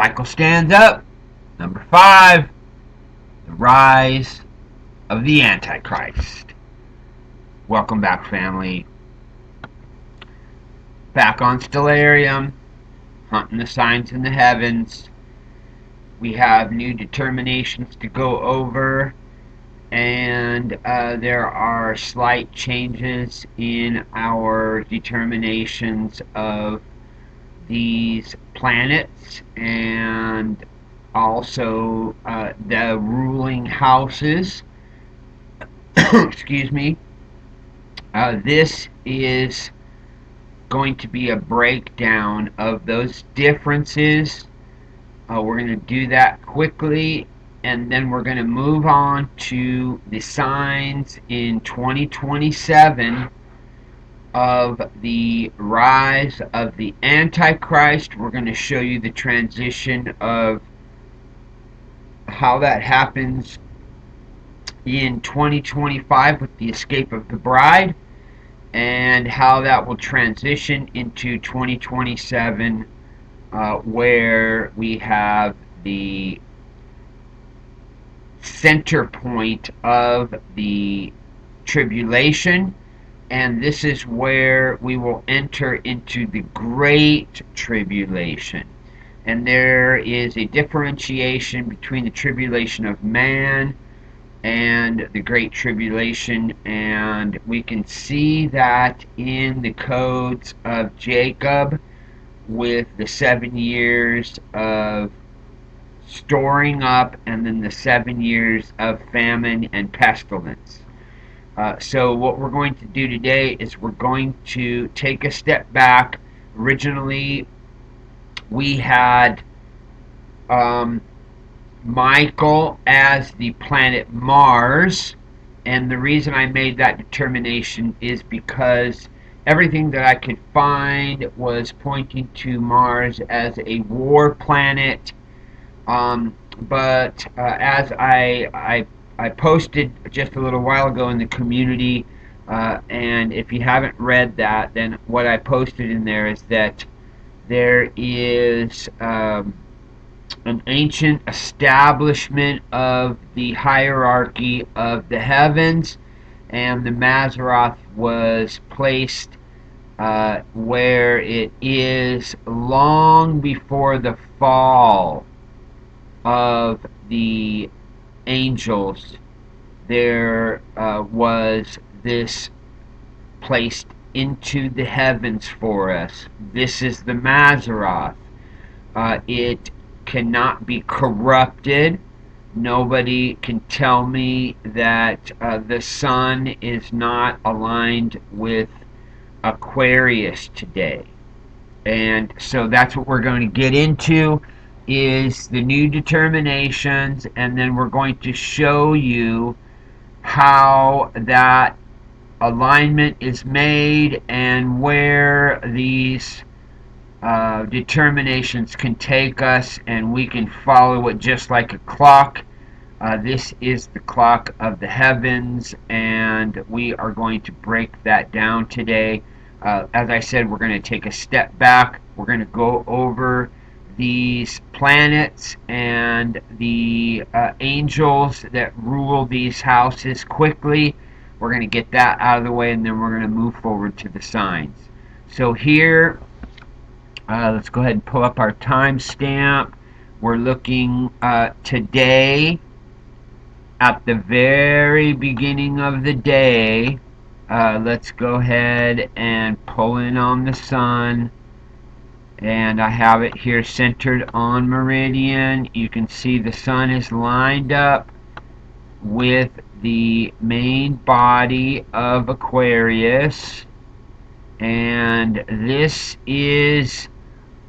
Michael stands up. Number 5, the rise of the Antichrist. Welcome back, family. Back on Stellarium, hunting the signs in the heavens. We have new determinations to go over, and there are slight changes in our determinations of these planets and also the ruling houses. Excuse me. This is going to be a breakdown of those differences. We're going to do that quickly, and then we're going to move on to the signs in 2027 of the rise of the Antichrist. We're going to show you the transition of how that happens in 2025 with the escape of the bride, and how that will transition into 2027 where we have the center point of the tribulation, and this is where we will enter into the Great Tribulation. And there is a differentiation between the tribulation of man and the Great Tribulation, and we can see that in the codes of Jacob with the 7 years of storing up and then the 7 years of famine and pestilence. So what we're going to do today is we're going to take a step back. Originally we had Michael as the planet Mars, and the reason I made that determination is because everything that I could find was pointing to Mars as a war planet. But as I posted just a little while ago in the community, and if you haven't read that, then what I posted in there is that there is an ancient establishment of the hierarchy of the heavens, and the Mazzaroth was placed where it is long before the fall of the angels. There was this placed into the heavens for us. This is the Mazzaroth. It cannot be corrupted. Nobody can tell me that the sun is not aligned with Aquarius today. And so that's what we're going to get into, is the new determinations, and then we're going to show you how that alignment is made and where these determinations can take us, and we can follow it just like a clock. This is the clock of the heavens, and we are going to break that down today. As I said, we're going to take a step back. We're going to go over these planets and the angels that rule these houses quickly. We're going to get that out of the way, and then we're going to move forward to the signs. So here, let's go ahead and pull up our timestamp. We're looking today at the very beginning of the day. Let's go ahead and pull in on the sun, and I have it here centered on meridian. You can see the sun is lined up with the main body of Aquarius, and this is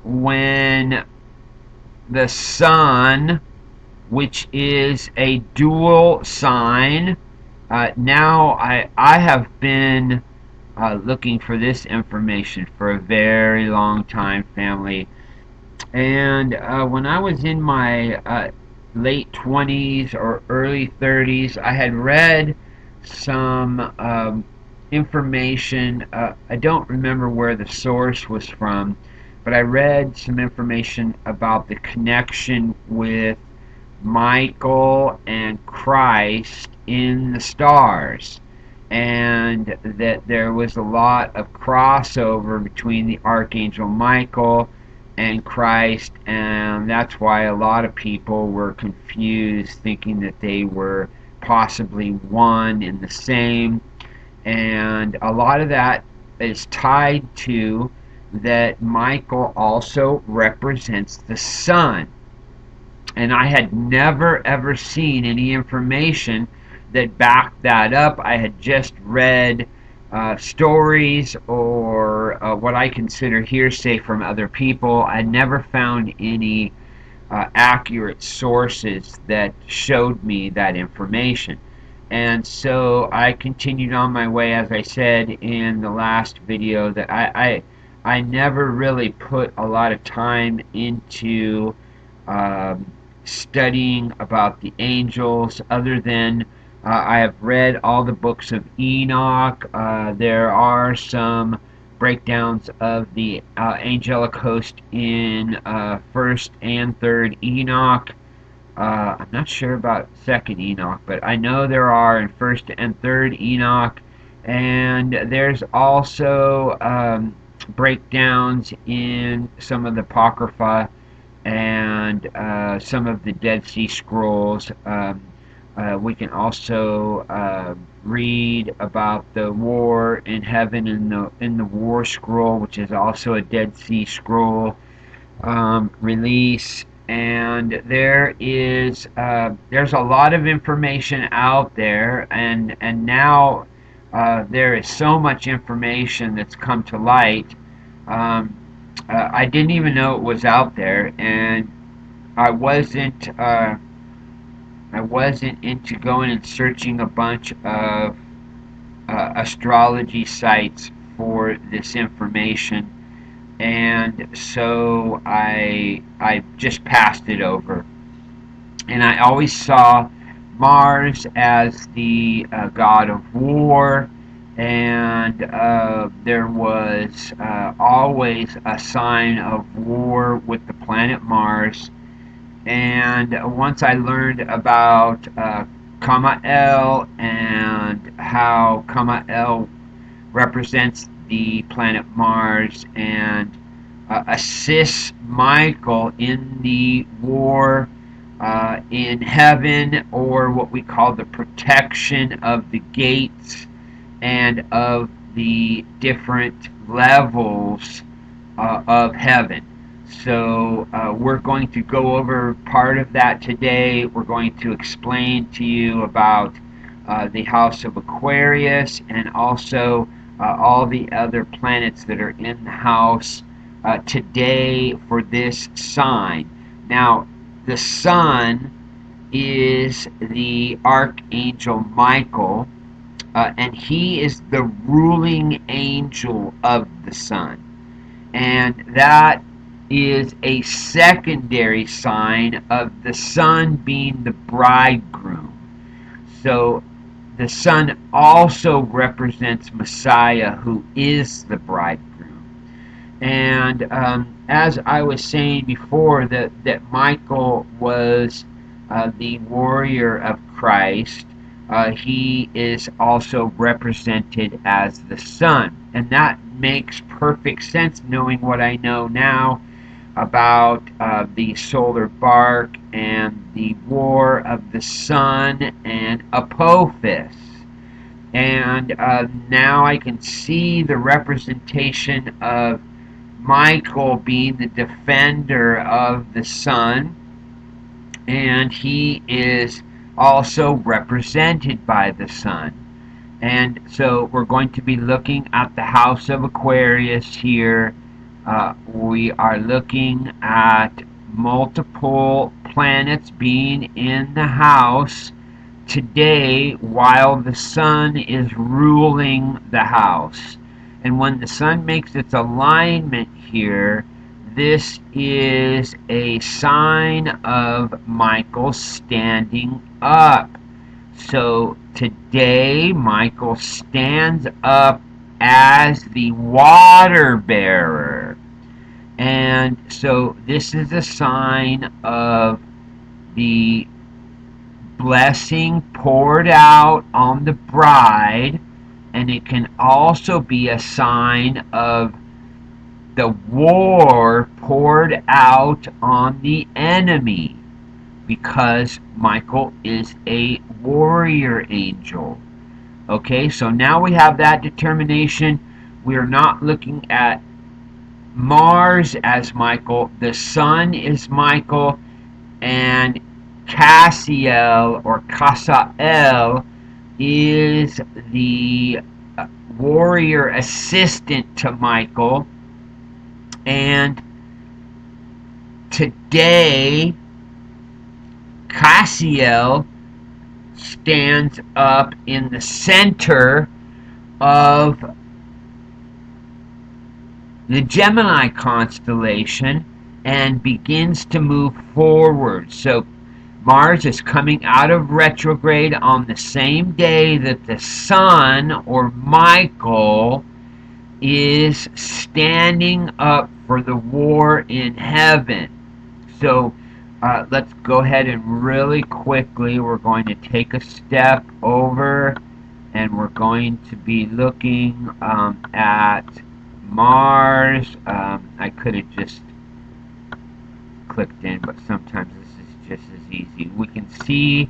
when the sun, which is a dual sign. Now I have been looking for this information for a very long time, family, and when I was in my late 20s or early 30s, I had read some information. I don't remember where the source was from, but I read some information about the connection with Michael and Christ in the stars, and that there was a lot of crossover between the Archangel Michael and Christ, and that's why a lot of people were confused, thinking that they were possibly one and the same. And a lot of that is tied to that Michael also represents the sun. And I had never ever seen any information that backed that up. I had just read stories or what I consider hearsay from other people. I never found any accurate sources that showed me that information. And so I continued on my way, as I said in the last video, that I never really put a lot of time into um, studying about the angels, other than I have read all the books of Enoch. There are some breakdowns of the angelic host in first and third Enoch. I'm not sure about second Enoch, but I know there are in first and third Enoch, and there's also breakdowns in some of the Apocrypha and some of the Dead Sea Scrolls. We can also read about the war in heaven in the War Scroll, which is also a Dead Sea Scroll release. And there's a lot of information out there, and now there is so much information that's come to light. Um, I didn't even know it was out there, and I wasn't uh, I wasn't into going and searching a bunch of astrology sites for this information, and so I just passed it over. And I always saw Mars as the god of war, and there was always a sign of war with the planet Mars. And once I learned about Kamael and how Kamael represents the planet Mars and assists Michael in the war in heaven, or what we call the protection of the gates and of the different levels of heaven. So we're going to go over part of that today. We're going to explain to you about the house of Aquarius, and also all the other planets that are in the house today for this sign. Now, the sun is the Archangel Michael, and he is the ruling angel of the sun. And that is a secondary sign of the sun being the bridegroom. So the sun also represents Messiah, who is the bridegroom. And as I was saying before, that Michael was the warrior of Christ. He is also represented as the sun. And that makes perfect sense, knowing what I know now about the solar bark and the war of the sun and Apophis. And now I can see the representation of Michael being the defender of the sun, and he is also represented by the sun. And so we're going to be looking at the house of Aquarius here. We are looking at multiple planets being in the house today while the sun is ruling the house. And when the sun makes its alignment here, this is a sign of Michael standing up. So today, Michael stands up as the water bearer. And so this is a sign of the blessing poured out on the bride, and it can also be a sign of the war poured out on the enemy, because Michael is a warrior angel. Okay, so now we have that determination. We are not looking at Mars as Michael, the Sun is Michael, and Cassiel or Casael is the warrior assistant to Michael. And today, Cassiel stands up in the center of the Gemini constellation and begins to move forward. So Mars is coming out of retrograde on the same day that the Sun, or Michael, is standing up for the war in heaven. So let's go ahead and really quickly, we're going to take a step over and we're going to be looking at Mars. I could have just clicked in, but sometimes this is just as easy. We can see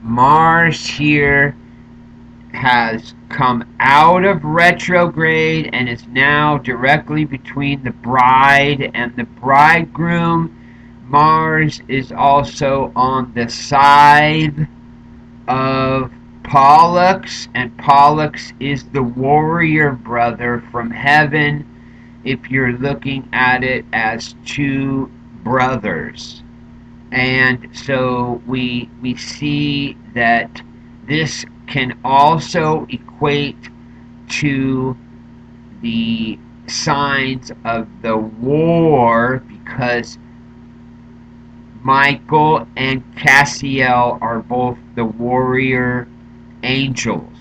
Mars here has come out of retrograde and is now directly between the bride and the bridegroom. Mars is also on the side of Pollux, and Pollux is the warrior brother from heaven if you're looking at it as two brothers. And so we see that this can also equate to the signs of the war, because Michael and Cassiel are both the warrior angels,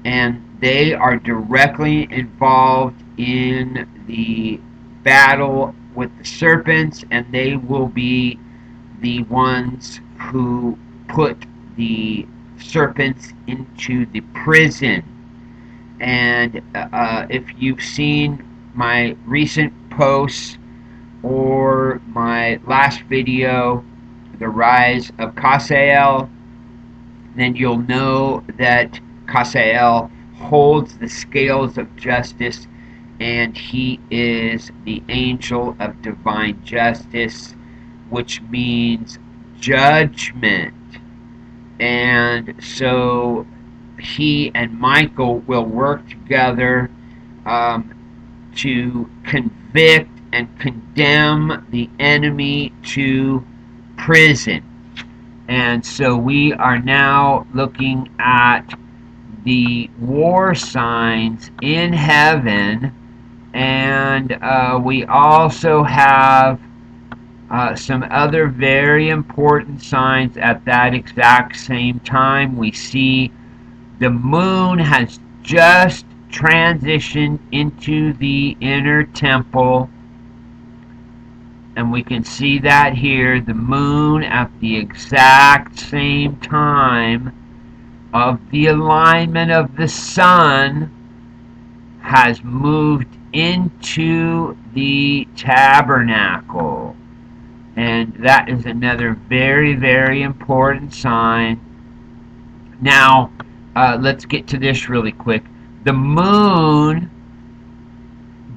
and they are directly involved in the battle with the serpents, and they will be the ones who put the serpents into the prison. And if you've seen my recent posts or my last video, The Rise of Casael, then you'll know that Casael holds the scales of justice, and he is the angel of divine justice, which means judgment. And so he and Michael will work together to convict and condemn the enemy to prison. And so we are now looking at the war signs in heaven, and we also have some other very important signs at that exact same time. We see the moon has just transitioned into the inner temple, and we can see that here, the moon at the exact same time of the alignment of the sun has moved into the tabernacle. And that is another very, very important sign. Now, let's get to this really quick. The moon,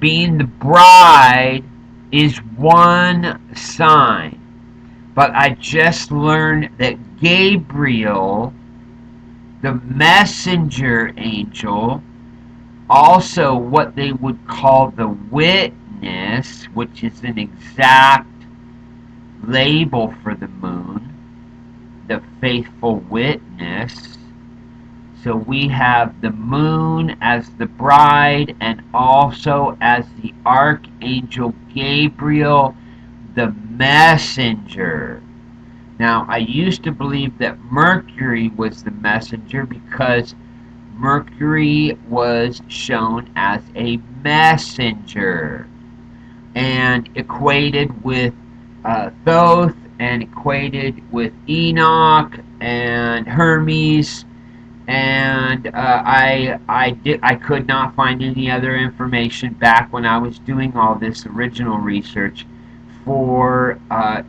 being the bride, is one sign. But I just learned that Gabriel, the messenger angel, also what they would call the witness, which is an exact label for the moon, the faithful witness. So we have the moon as the bride, and also as the archangel Gabriel, the messenger. Now, I used to believe that Mercury was the messenger because Mercury was shown as a messenger. and equated with Thoth, and equated with Enoch and Hermes, and I could not find any other information back when I was doing all this original research for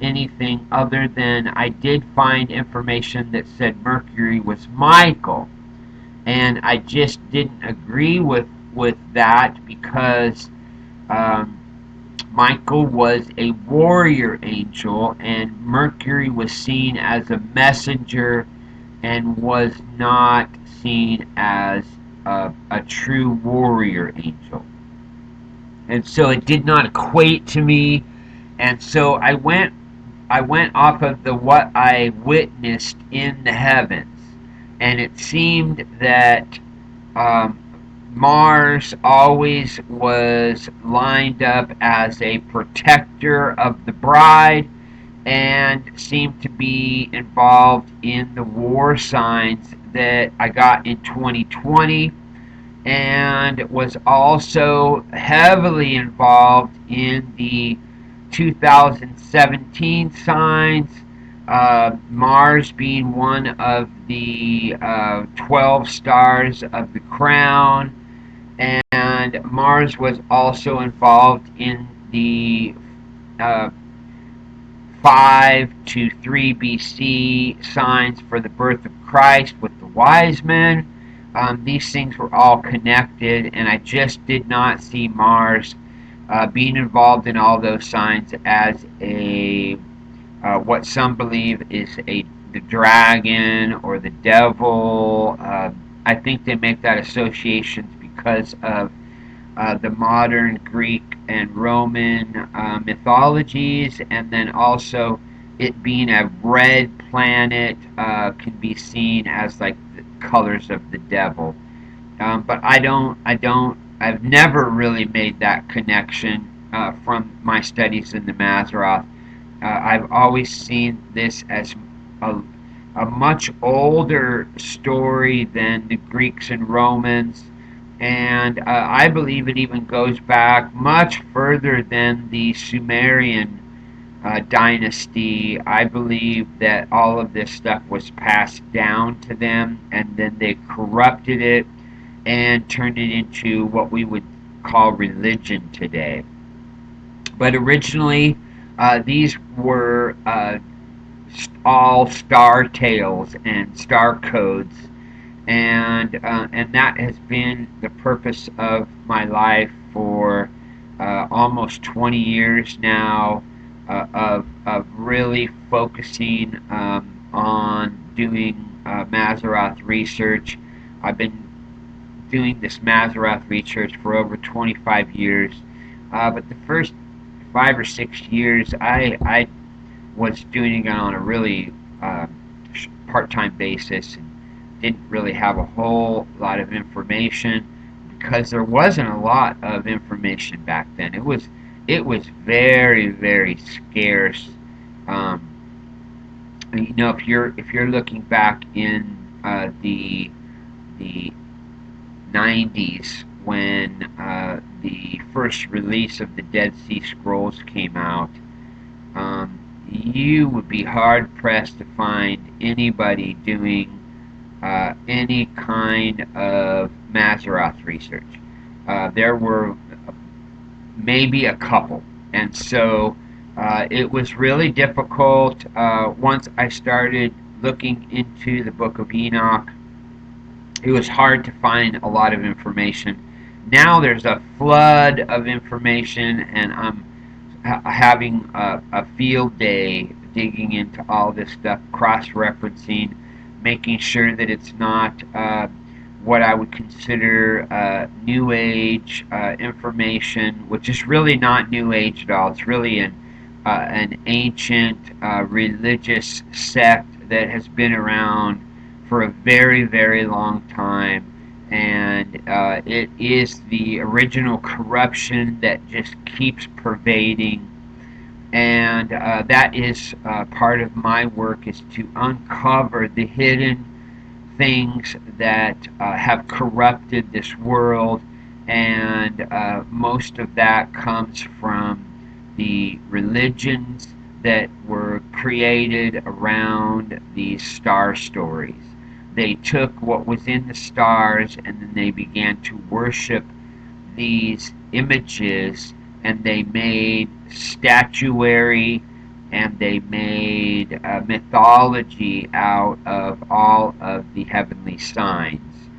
anything other than I did find information that said Mercury was Michael, and I just didn't agree with that because um, Michael was a warrior angel, and Mercury was seen as a messenger and was not seen as a true warrior angel. And so it did not equate to me, and so I went off of the what I witnessed in the heavens, and it seemed that um, Mars always was lined up as a protector of the bride and seemed to be involved in the war signs that I got in 2020, and was also heavily involved in the 2017 signs, Mars being one of the 12 stars of the crown, and Mars was also involved in the uh, 5 to 3 BC signs for the birth of Christ with the wise men. These things were all connected, and I just did not see Mars being involved in all those signs as a what some believe is the dragon or the devil. I think they make that associations because of the modern Greek and Roman mythologies, and then also it being a red planet can be seen as like the colors of the devil. But I've never really made that connection from my studies in the Mazzaroth. I've always seen this as a, a much older story than the Greeks and Romans, and I believe it even goes back much further than the Sumerian dynasty. I believe that all of this stuff was passed down to them, and then they corrupted it and turned it into what we would call religion today. But originally, these were all star tales and star codes, and that has been the purpose of my life for almost 20 years now, of really focusing on doing Mazzaroth research. I've been doing this Mazzaroth research for over 25 years, but the first 5 or 6 years I was doing it on a really part-time basis, and didn't really have a whole lot of information because there wasn't a lot of information back then. It was very, very scarce. Um, if you're looking back in the 90s when the first release of the Dead Sea Scrolls came out, you would be hard pressed to find anybody doing any kind of Mazzaroth research. There were maybe a couple, and so it was really difficult once I started looking into the Book of Enoch. It was hard to find a lot of information. Now there's a flood of information, and I'm having a field day digging into all this stuff, cross-referencing, making sure that it's not what I would consider New Age information, which is really not New Age at all. It's really an ancient religious sect that has been around for a very, very long time, and it is the original corruption that just keeps pervading, and that is part of my work, is to uncover the hidden things that have corrupted this world, and most of that comes from the religions that were created around these star stories. They took what was in the stars and then they began to worship these images, and they made statuary and they made mythology out of all of the heavenly signs.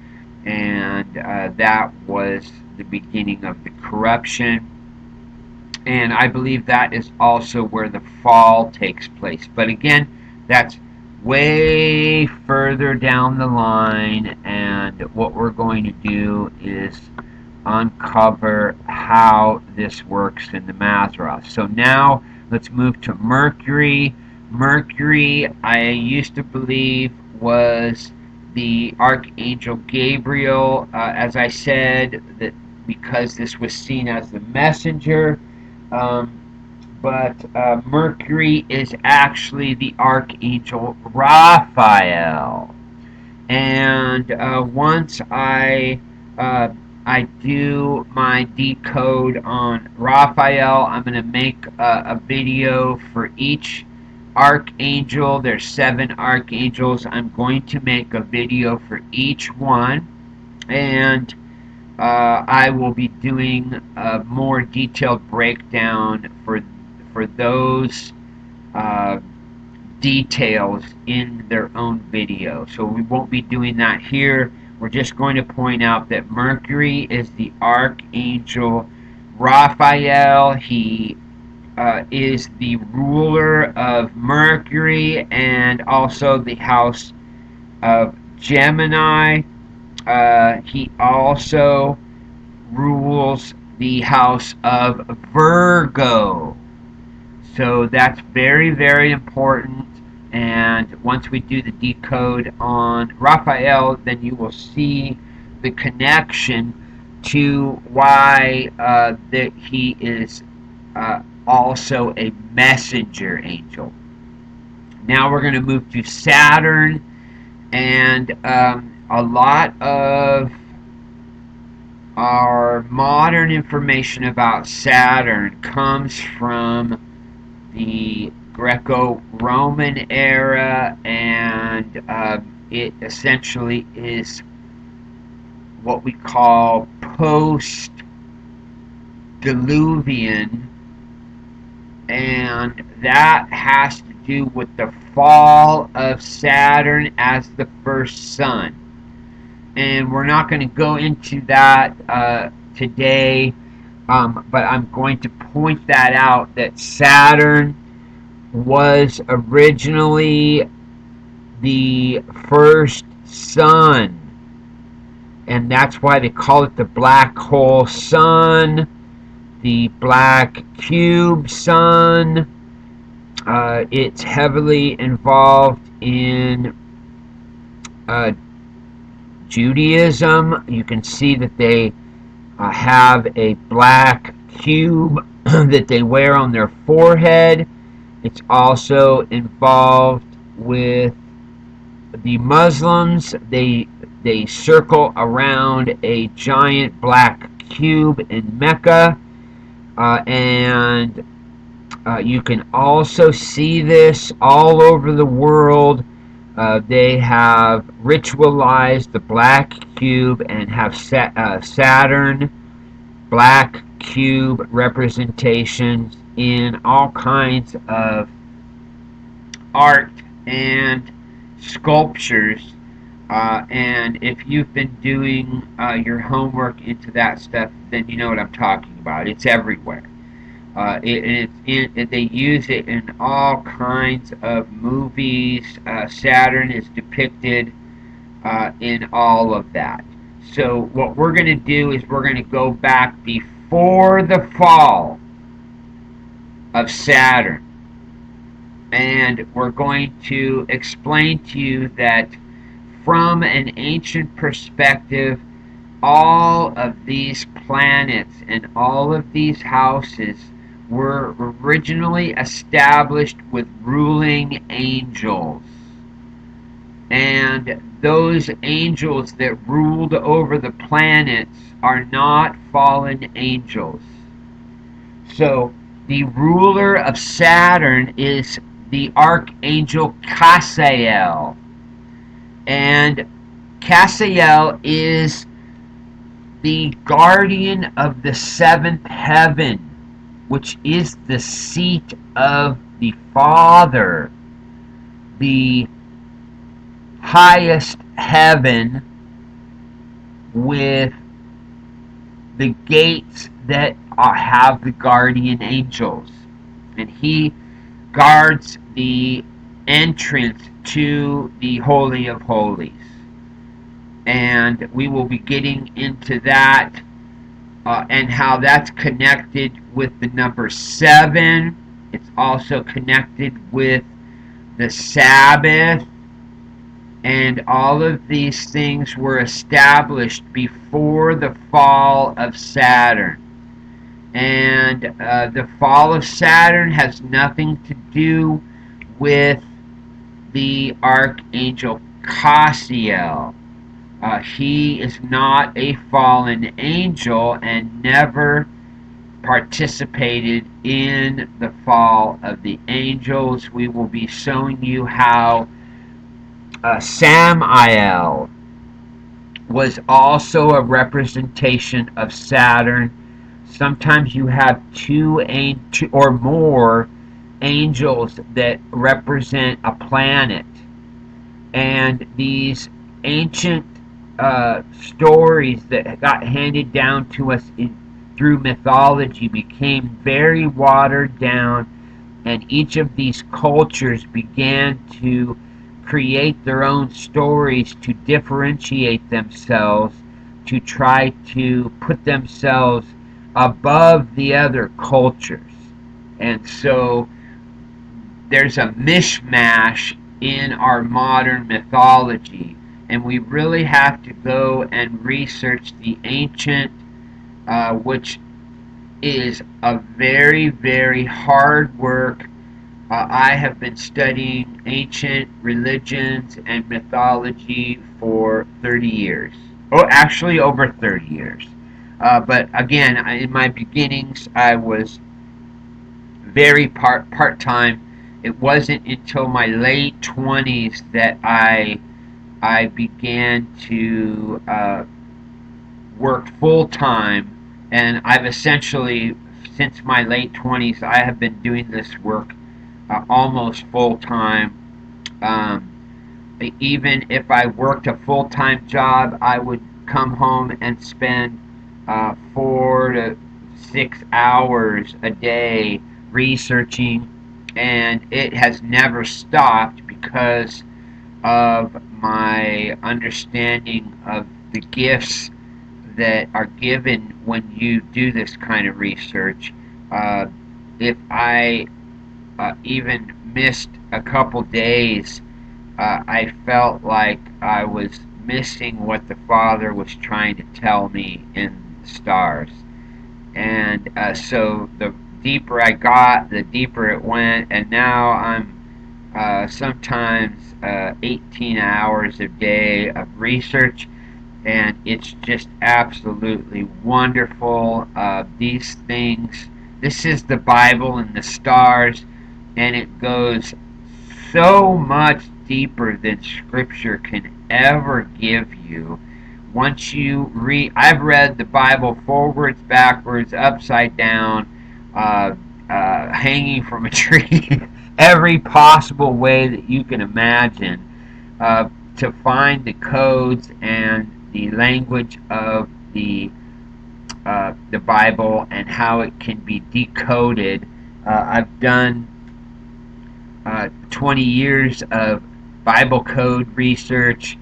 And that was the beginning of the corruption. And I believe that is also where the fall takes place. But again, that's way further down the line, and what we're going to do is uncover how this works in the Mazzaroth. So now let's move to Mercury. Mercury, I used to believe, was the Archangel Gabriel, as I said, that because this was seen as the messenger. Um, but Mercury is actually the Archangel Raphael. And once I do my decode on Raphael, I'm going to make a video for each archangel. There's 7 archangels. I'm going to make a video for each one, and I will be doing a more detailed breakdown for those uh, details in their own video. So we won't be doing that here. We're just going to point out that Mercury is the Archangel Raphael. He is the ruler of Mercury and also the house of Gemini. He also rules the house of Virgo. So that's very, very important. And once we do the decode on Raphael, then you will see the connection to why that he is also a messenger angel. Now we're going to move to Saturn, and a lot of our modern information about Saturn comes from the Greco-Roman era, and it essentially is what we call post-Diluvian, and that has to do with the fall of Saturn as the first sun. And we're not going to go into that today, but I'm going to point that out, that Saturn was originally the first sun, and that's why they call it the black hole sun, the black cube sun. It's heavily involved in Judaism. You can see that they have a black cube that they wear on their forehead. It's also involved with the Muslims. They circle around a giant black cube in Mecca, and you can also see this all over the world. They have ritualized the black cube and have Saturn black cube representations in all kinds of art and sculptures. And if you've been doing your homework into that stuff, then you know what I'm talking about. It's everywhere. They use it in all kinds of movies. Saturn is depicted in all of that. So what we're going to do is we're going to go back before the fall of Saturn. And we're going to explain to you that from an ancient perspective, all of these planets and all of these houses were originally established with ruling angels. And those angels that ruled over the planets are not fallen angels. So The ruler of Saturn is the Archangel Cassiel. And Cassiel is the guardian of the seventh heaven, which is the seat of the Father, the highest heaven, with the gates that have the guardian angels. And he guards the entrance to the Holy of Holies. And we will be getting into that and how that's connected with the number 7. It's also connected with the Sabbath. And all of these things were established before the fall of Saturn. And the fall of Saturn has nothing to do with the Archangel Cassiel. He is not a fallen angel and never participated in the fall of the angels. We will be showing you how Samael was also a representation of Saturn. Sometimes you have two or more angels that represent a planet, and these ancient stories that got handed down to us through mythology became very watered down, and each of these cultures began to create their own stories to differentiate themselves, to try to put themselves above the other cultures. And so there's a mishmash in our modern mythology, and we really have to go and research the ancient, which is a very, very hard work. I have been studying ancient religions and mythology for 30 years. Oh, actually over 30 years. But again, in my beginnings, I was very part-time. It wasn't until my late 20s that I began to work full-time, and I've essentially, since my late 20s, I have been doing this work almost full-time. Um, Even if I worked a full-time job, I would come home and spend 4 to 6 hours a day researching, and it has never stopped because of my understanding of the gifts that are given when you do this kind of research. If I even missed a couple days, I felt like I was missing what the Father was trying to tell me in the stars. And so the deeper I got, the deeper it went, and now I'm sometimes 18 hours a day of research, and it's just absolutely wonderful. These things, this is the Bible and the stars, and it goes so much deeper than Scripture can ever give you. Once you read, I've read the Bible forwards, backwards, upside down, hanging from a tree, every possible way that you can imagine, to find the codes and the language of the Bible and how it can be decoded. I've done 20 years of Bible code research.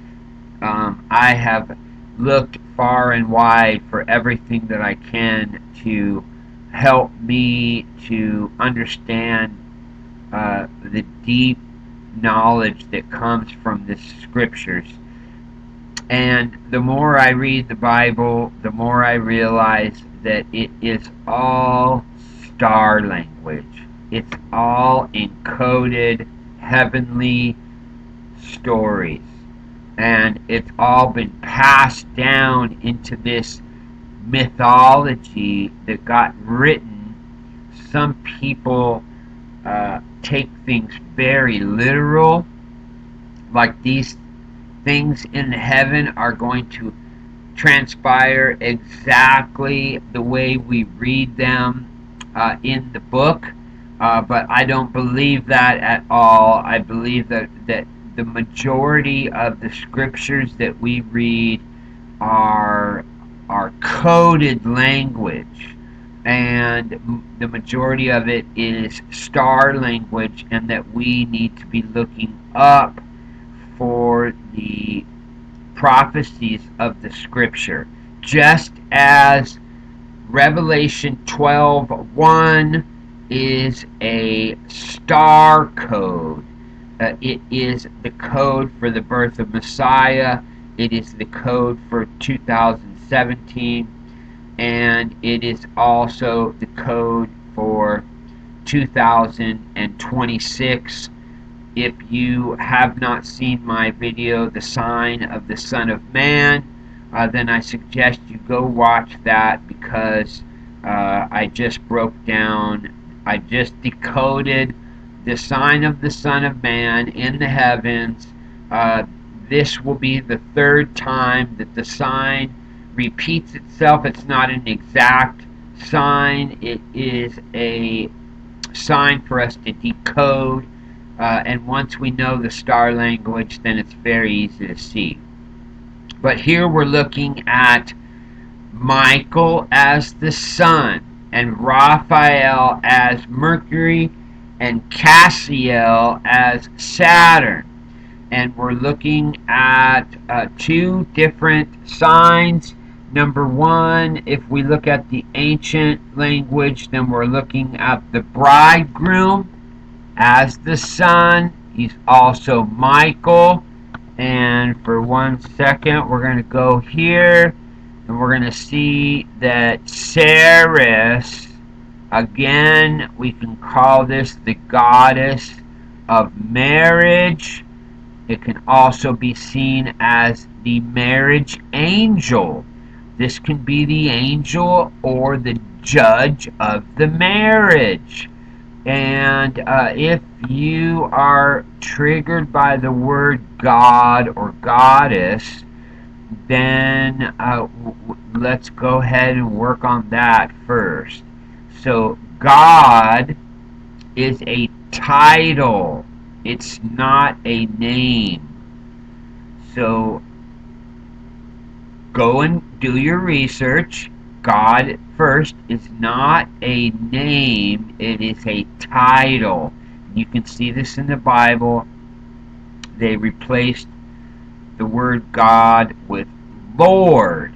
I have looked far and wide for everything that I can to help me to understand the deep knowledge that comes from the scriptures. And the more I read the Bible, the more I realize that it is all star language. It's all encoded heavenly stories. And it's all been passed down into this mythology that got written some people take things very literal, like these things in heaven are going to transpire exactly the way we read them in the book. But I don't believe that at all. I believe that the majority of the scriptures that we read are coded language, and the majority of it is star language, and that we need to be looking up for the prophecies of the scripture, just as Revelation 12:1 is a star code. It is the code for the birth of Messiah. It is the code for 2017, and it is also the code for 2026. If you have not seen my video, The Sign of the Son of Man, then I suggest you go watch that, because I just decoded the sign of the Son of Man in the heavens. This will be the third time that the sign repeats itself. It's not an exact sign, it is a sign for us to decode. And once we know the star language, then it's very easy to see. But here we're looking at Michael as the sun, and Raphael as Mercury, and Cassiel as Saturn. And we're looking at two different signs. Number one, if we look at the ancient language, then we're looking at the bridegroom as the sun. He's also Michael. And for 1 second, we're going to go here, and we're going to see that Ceres, again, we can call this the goddess of marriage. It can also be seen as the marriage angel. This can be the angel or the judge of the marriage. And if you are triggered by the word God or goddess, then let's go ahead and work on that first. So, God is a title, it's not a name. So, go and do your research. God, first, is not a name, it is a title. You can see this in the Bible. They replaced the word God with Lord.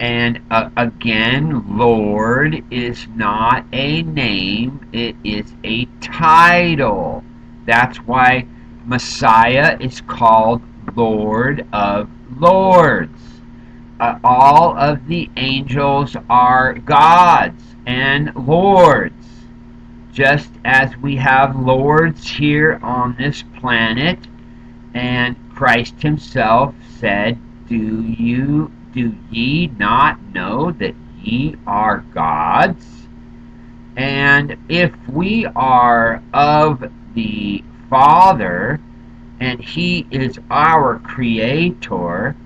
And again, Lord is not a name, it is a title. That's why Messiah is called Lord of Lords. All of the angels are gods and lords, just as we have lords here on this planet. And Christ himself said, do ye not know that ye are gods? And if we are of the Father, and he is our creator,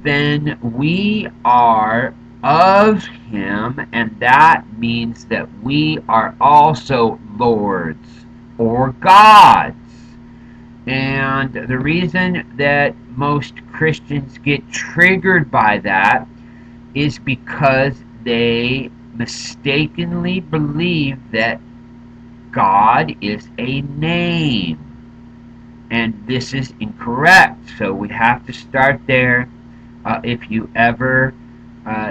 then we are of him, and that means that we are also lords or gods. And the reason that most Christians get triggered by that is because they mistakenly believe that God is a name. And this is incorrect. So we have to start there. If you ever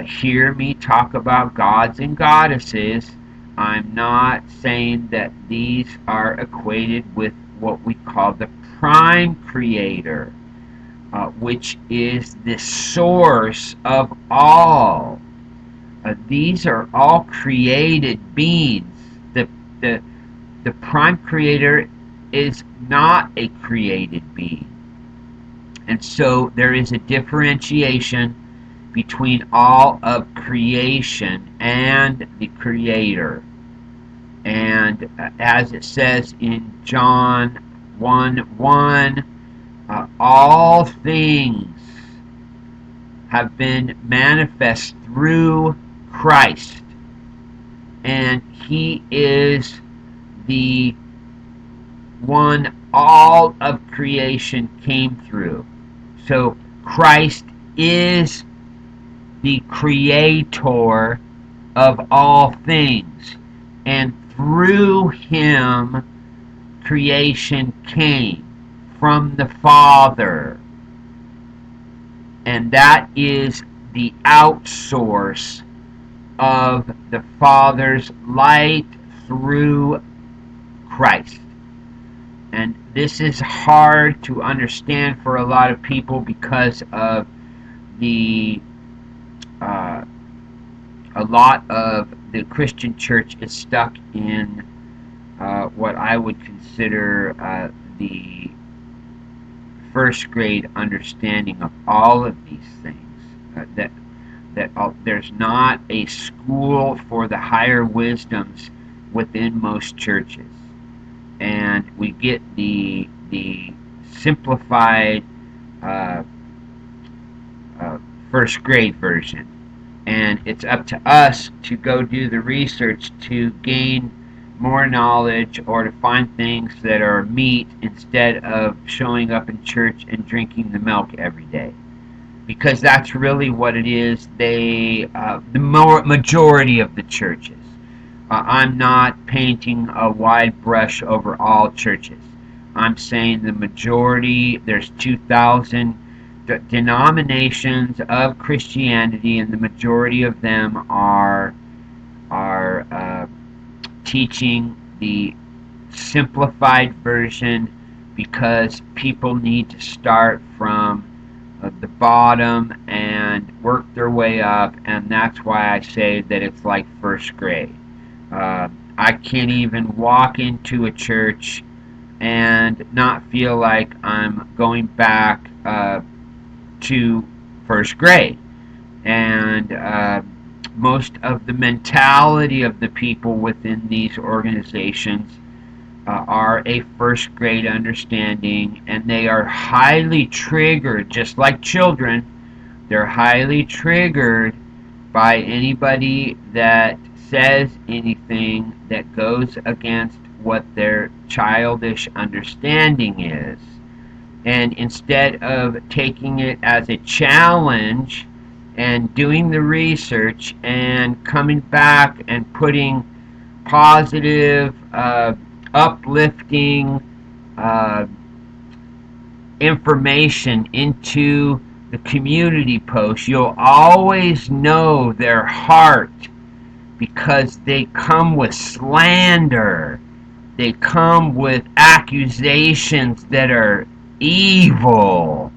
hear me talk about gods and goddesses, I'm not saying that these are equated with what we call the prime creator, which is the source of all. These are all created beings. The, the prime creator is not a created being. And so there is a differentiation between all of creation and the creator. And as it says in John 1:1, all things have been manifest through Christ, and He is the one all of creation came through. So Christ is the creator of all things, and through Him creation came from the Father, and that is the outsource of the Father's light through Christ. And this is hard to understand for a lot of people because of the a lot of the Christian church is stuck in what I would consider the first grade understanding of all of these things. There's not a school for the higher wisdoms within most churches, and we get the simplified uh, first grade version, and it's up to us to go do the research to gain more knowledge or to find things that are meat instead of showing up in church and drinking the milk every day, because that's really what it is. The majority of the churches. I'm not painting a wide brush over all churches. I'm saying the majority. There's 2,000 denominations of Christianity, and the majority of them are teaching the simplified version because people need to start from the bottom and work their way up, and that's why I say that it's like first grade. I can't even walk into a church and not feel like I'm going back to first grade. And most of the mentality of the people within these organizations are a first grade understanding, and they are highly triggered, just like children. They're highly triggered by anybody that says anything that goes against what their childish understanding is. And instead of taking it as a challenge and doing the research and coming back and putting positive, uplifting uh, information into the community post, you'll always know their heart, because they come with slander. They come with accusations that are evil.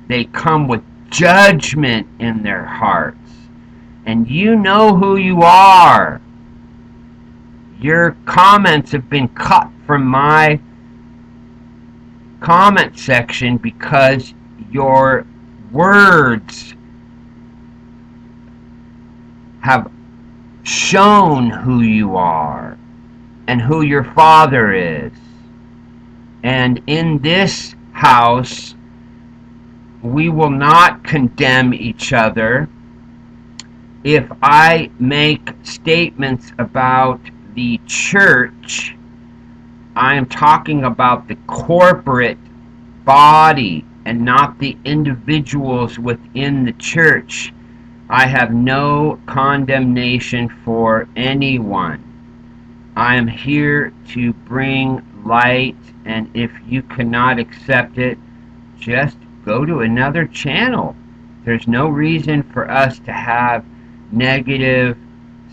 They come with judgment in their hearts. And you know who you are. Your comments have been cut from my comment section because your words have shown who you are and who your Father is. And in this house, we will not condemn each other. If I make statements about the church, I am talking about the corporate body and not the individuals within the church. I have no condemnation for anyone. I am here to bring light, and if you cannot accept it, just go to another channel. There's no reason for us to have negative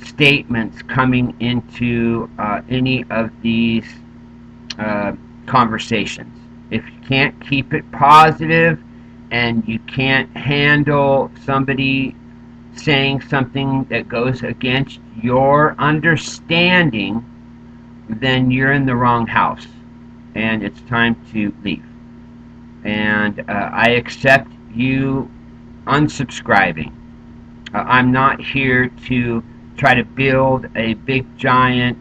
statements coming into any of these conversations. If you can't keep it positive and you can't handle somebody saying something that goes against your understanding, then you're in the wrong house and it's time to leave. And I accept you unsubscribing. I'm not here to try to build a big giant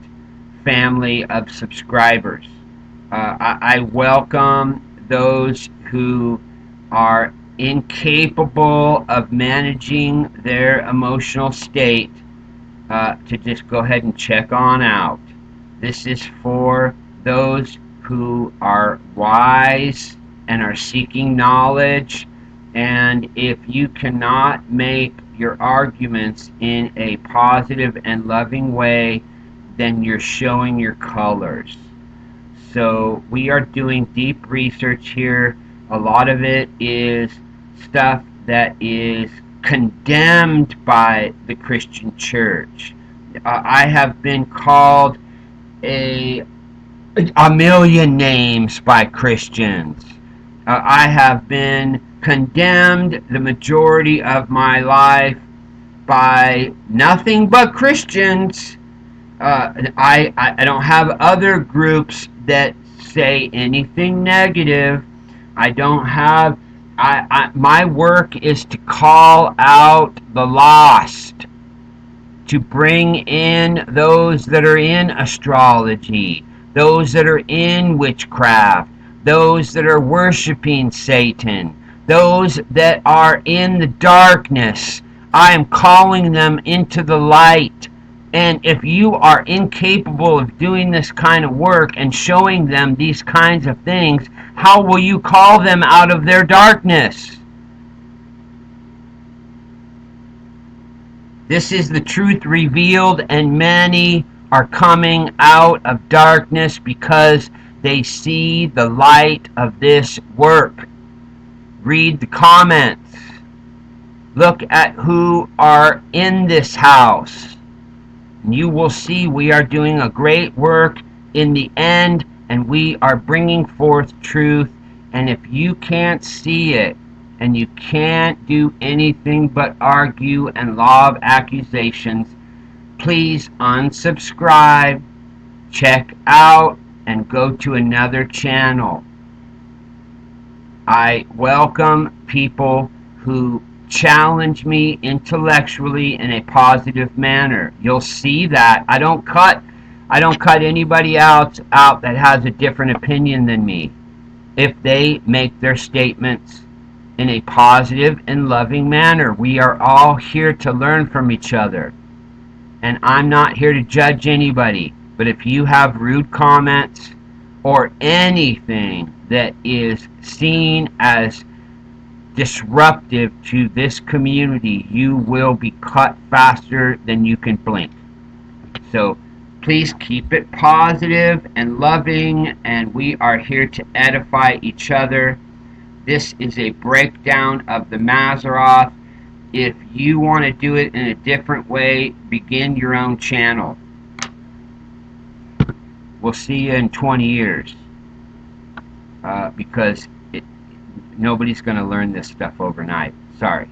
family of subscribers. I welcome those who are incapable of managing their emotional state to just go ahead and check on out. This is for those who are wise and are seeking knowledge. And if you cannot make your arguments in a positive and loving way, then you're showing your colors. So we are doing deep research here. A lot of it is stuff that is condemned by the Christian church. I have been called a million names by Christians. I have been condemned the majority of my life by nothing but Christians. I don't have other groups that say anything negative. I don't have. My work is to call out the lost, to bring in those that are in astrology, those that are in witchcraft, those that are worshiping Satan, those that are in the darkness. I am calling them into the light. And if you are incapable of doing this kind of work and showing them these kinds of things, how will you call them out of their darkness? This is the truth revealed, and many are coming out of darkness because they see the light of this work. Read the comments. Look at who are in this house. And you will see we are doing a great work in the end, and we are bringing forth truth. And if you can't see it, and you can't do anything but argue and lob accusations, please unsubscribe, check out, and go to another channel. I welcome people who challenge me intellectually in a positive manner. You'll see that I don't cut anybody out that has a different opinion than me if they make their statements in a positive and loving manner. We are all here to learn from each other, and I'm not here to judge anybody. But if you have rude comments or anything that is seen as disruptive to this community, you will be cut faster than you can blink. So please keep it positive and loving, and we are here to edify each other. This is a breakdown of the Mazzaroth. If you want to do it in a different way, begin your own channel. We'll see you in 20 years because nobody's going to learn this stuff overnight. Sorry.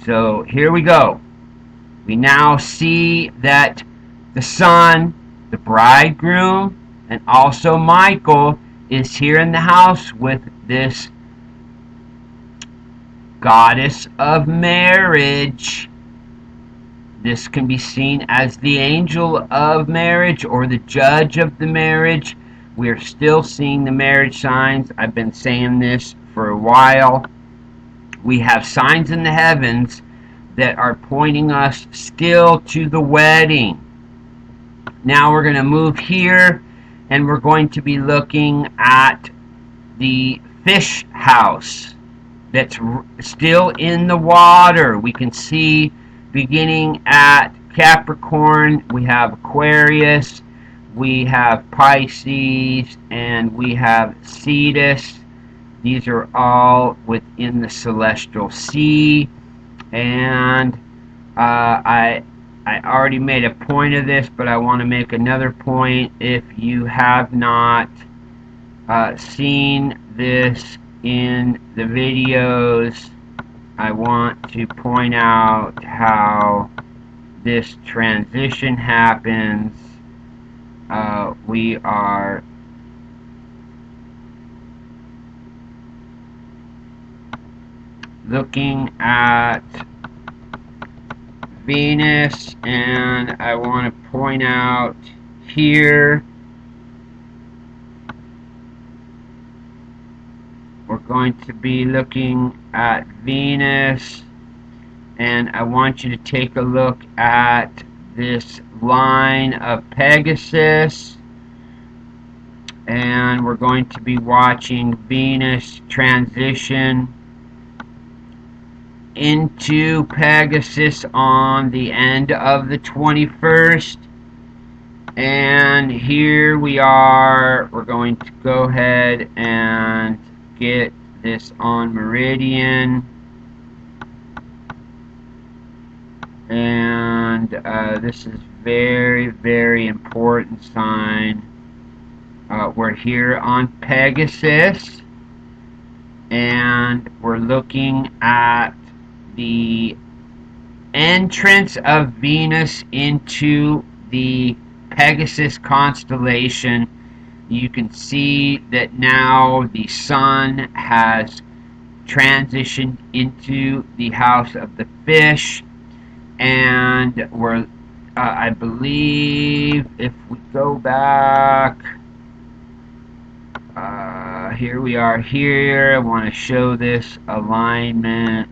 So here we go. We now see that the sun, the bridegroom, and also Michael is here in the house with this goddess of marriage. This can be seen as the angel of marriage or the judge of the marriage. We're still seeing the marriage signs. I've been saying this for a while. We have signs in the heavens that are pointing us still to the wedding. Now we're going to move here, and we're going to be looking at the fish house that's still in the water. We can see beginning at Capricorn, we have Aquarius, we have Pisces, and we have Cetus. These are all within the celestial sea. And I already made a point of this, but I want to make another point. If you have not seen this in the videos, I want to point out how this transition happens. We are looking at Venus, and I want to point out here, we're going to be looking at Venus, and I want you to take a look at this line of Pegasus, and we're going to be watching Venus transition into Pegasus on the end of the 21st. And here we are. We're going to go ahead and get this on meridian, and this is very, very important sign. We're here on Pegasus, and we're looking at the entrance of Venus into the Pegasus constellation. You can see that now the sun has transitioned into the house of the fish, and we're I believe if we go back, here we are here. I want to show this alignment.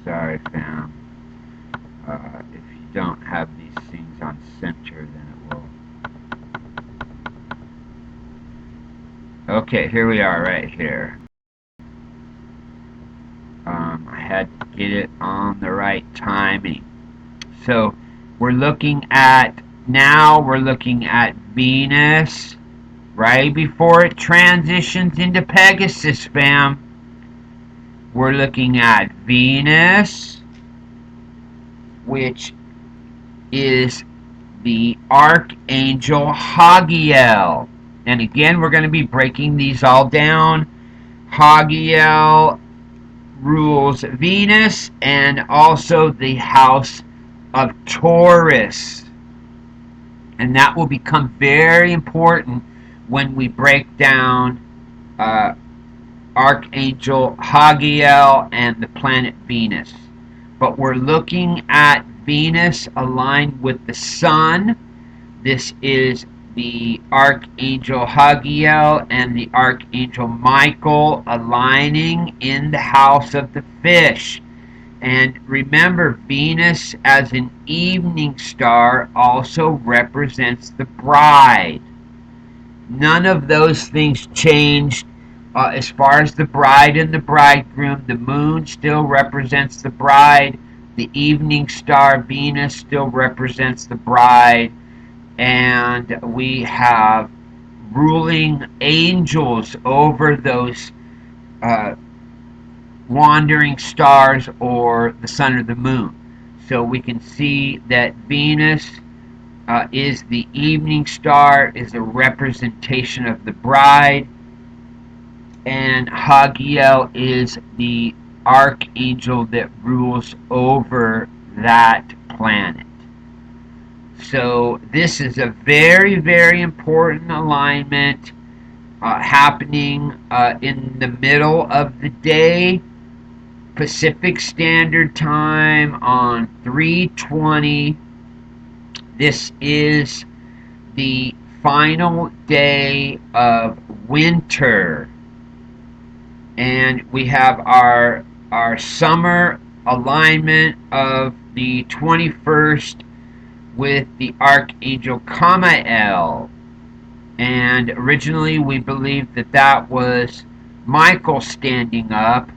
Sorry, fam. If you don't have these things on center, then it will. Okay, here we are right here. I had to get it on the right timing. So we're looking at Venus right before it transitions into Pegasus, fam. We're looking at Venus, which is the Archangel Hagiel. And again, we're going to be breaking these all down. Hagiel rules Venus and also the house of Taurus. And that will become very important when we break down Archangel Hagiel and the planet Venus. But we're looking at Venus aligned with the Sun. This is the Archangel Hagiel and the Archangel Michael aligning in the house of the fish. And remember, Venus as an evening star also represents the bride. None of those things changed as far as the bride and the bridegroom. The moon still represents the bride. The evening star Venus still represents the bride. And we have ruling angels over those wandering stars or the sun or the moon. So we can see that Venus is the evening star, is a representation of the bride, and Hagiel is the archangel that rules over that planet. So this is a very, very important alignment happening in the middle of the day, Pacific Standard Time on 3:20. This is the final day of winter, and we have our summer alignment of the 21st with the Archangel Michael. And originally we believed that that was Michael standing up,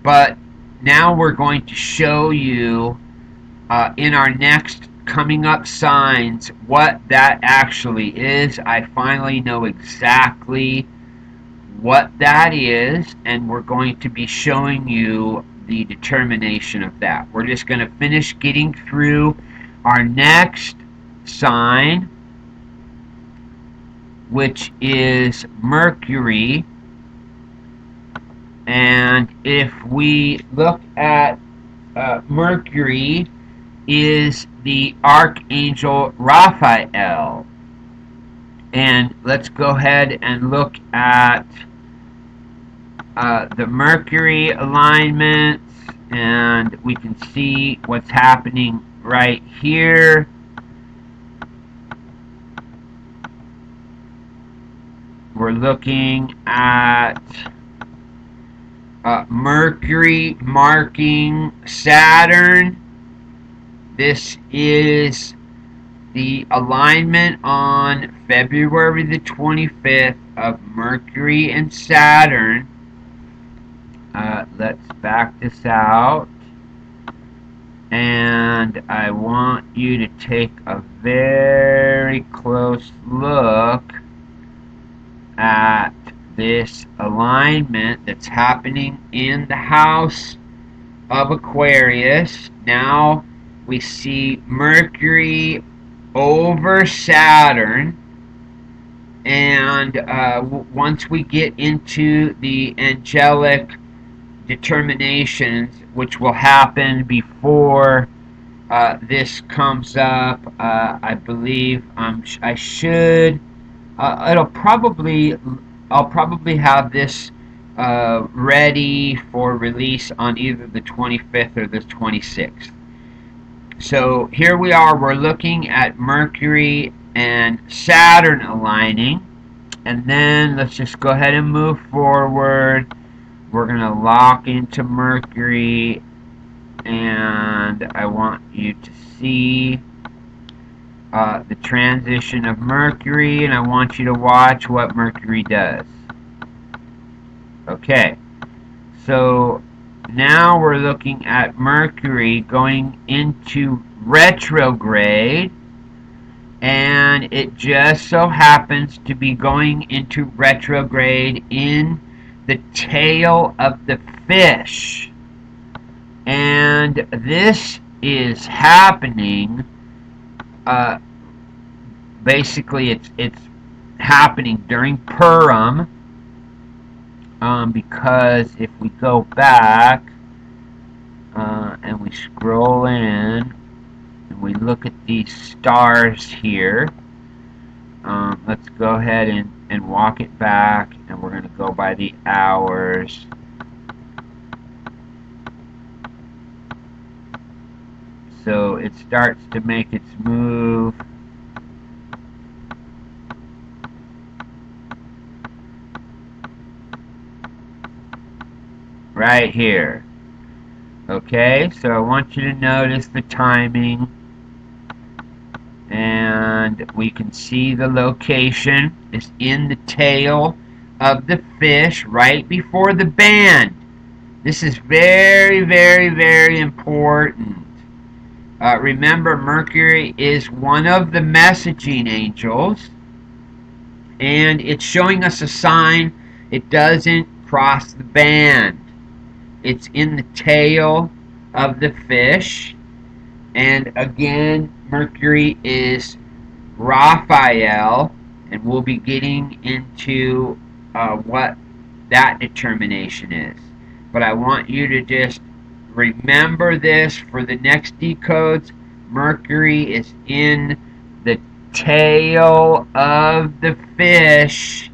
but now we're going to show you in our next coming up signs what that actually is. I finally know exactly what that is, and we're going to be showing you the determination of that. We're just going to finish getting through our next sign, which is Mercury. And if we look at Mercury is the Archangel Raphael. And let's go ahead and look at the Mercury alignments, and we can see what's happening right here. We're looking at Mercury marking Saturn. This is the alignment on February the 25th of Mercury and Saturn. Let's back this out. And I want you to take a very close look at this alignment that's happening in the house of Aquarius. Now we see Mercury over Saturn, and once we get into the angelic determinations, which will happen before this comes up, I believe I should. I'll probably have this ready for release on either the 25th or the 26th. So here we are. We're looking at Mercury and Saturn aligning, and then let's just go ahead and move forward. We're going to lock into Mercury, and I want you to see the transition of Mercury, and I want you to watch what Mercury does. Okay, so now we're looking at Mercury going into retrograde, and it just so happens to be going into retrograde in the tail of the fish. And this is happening, basically it's happening during Purim, because if we go back and we scroll in and we look at these stars here, let's go ahead and walk it back, and we're going to go by the hours. So it starts to make its move. Right here. Okay, so I want you to notice the timing, and we can see the location is in the tail of the fish right before the band. This is very, very, very important. Remember, Mercury is one of the messaging angels, and it's showing us a sign it doesn't cross the band. It's in the tail of the fish, and again, Mercury is Raphael, and we'll be getting into what that determination is. But I want you to just remember this for the next decodes. Mercury is in the tail of the fish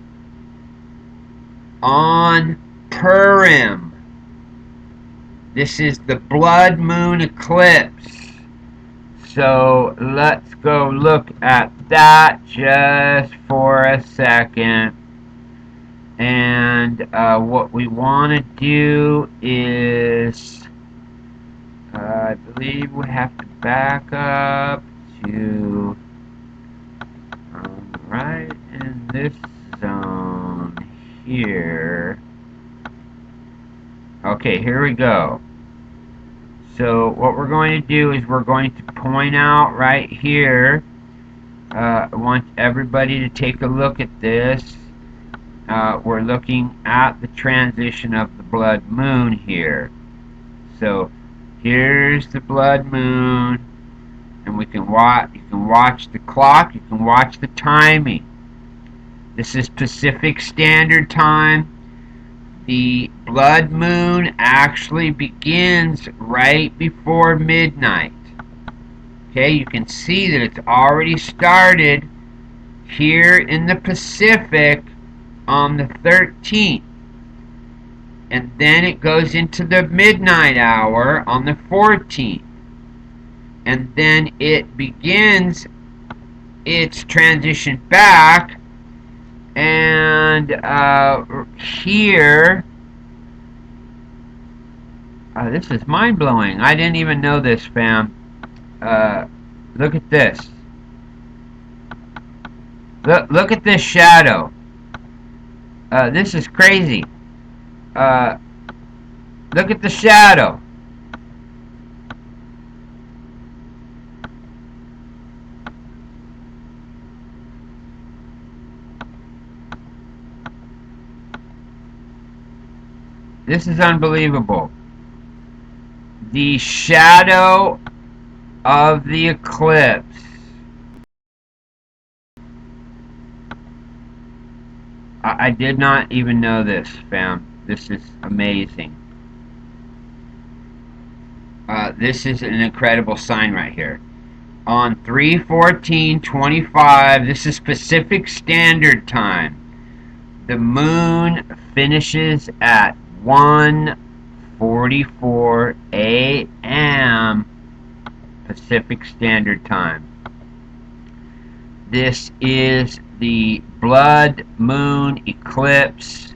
on Purim. This is the blood moon eclipse. So let's go look at that just for a second. And what we want to do is, I believe we have to back up to right in this zone here. Okay, here we go. So what we're going to do is we're going to point out right here. I want everybody to take a look at this. We're looking at the transition of the blood moon here. So here's the blood moon, and we can watch. You can watch the clock. You can watch the timing. This is Pacific Standard Time. The blood moon actually begins right before midnight. Okay, you can see that it's already started here in the Pacific on the 13th. And then it goes into the midnight hour on the 14th. And then it begins its transition back. And here, this is mind-blowing. I didn't even know this, fam. Look at this. Look at this shadow. This is crazy. Look at the shadow. This is unbelievable. The shadow of the eclipse. I did not even know this, fam. This is amazing. This is an incredible sign right here. On 3/14/25, this is Pacific Standard Time. The moon finishes at 1:44 a.m. Pacific Standard Time. This is the blood moon eclipse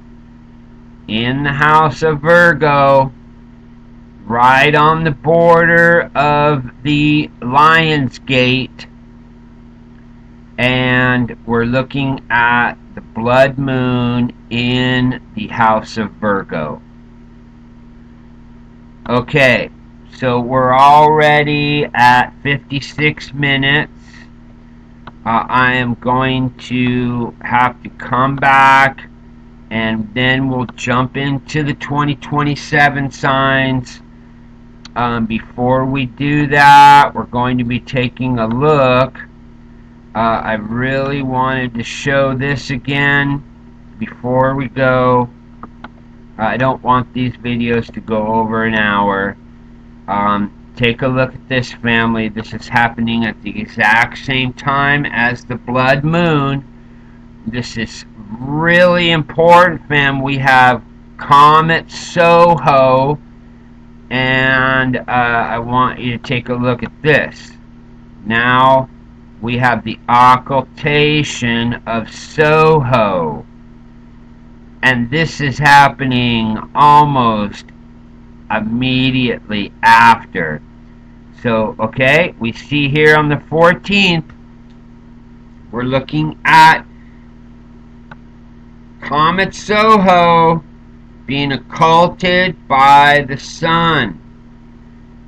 in the house of Virgo, right on the border of the Lion's Gate, and we're looking at the blood moon in the house of Virgo. Okay, so we're already at 56 minutes. I am going to have to come back, and then we'll jump into the 2027 signs. Before we do that, we're going to be taking a look. I really wanted to show this again before we go. I don't want these videos to go over an hour. Take a look at this, family. This is happening at the exact same time as the blood moon. This is really important, fam. We have Comet Soho, and I want you to take a look at this. Now we have the occultation of Soho, and this is happening almost immediately after. So, okay, we see here on the 14th, we're looking at Comet Soho being occulted by the sun.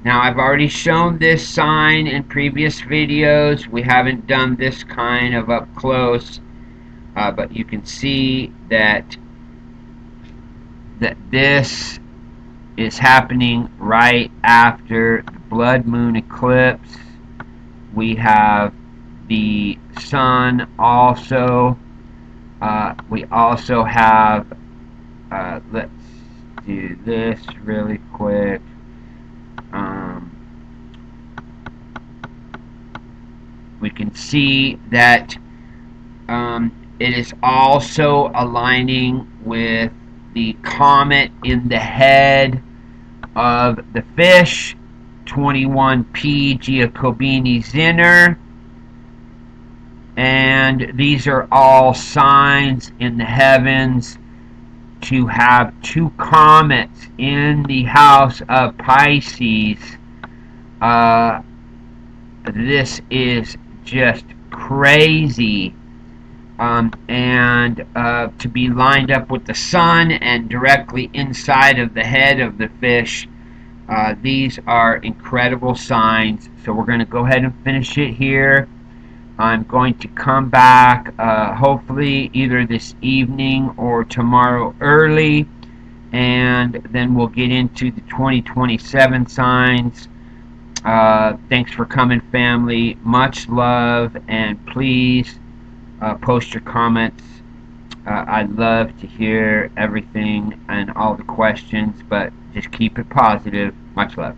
Now, I've already shown this sign in previous videos. We haven't done this kind of up close, but you can see that this is happening right after the blood moon eclipse. We have the sun also. We also have, let's do this really quick. We can see that it is also aligning with the comet in the head of the fish, 21P Giacobini Zinner, and these are all signs in the heavens to have two comets in the house of Pisces. This is just crazy. And to be lined up with the sun and directly inside of the head of the fish. These are incredible signs. So we're going to go ahead and finish it here. I'm going to come back hopefully either this evening or tomorrow early, and then we'll get into the 2027 signs. Thanks for coming, family. Much love, and please post your comments. I'd love to hear everything and all the questions, but just keep it positive. Much love.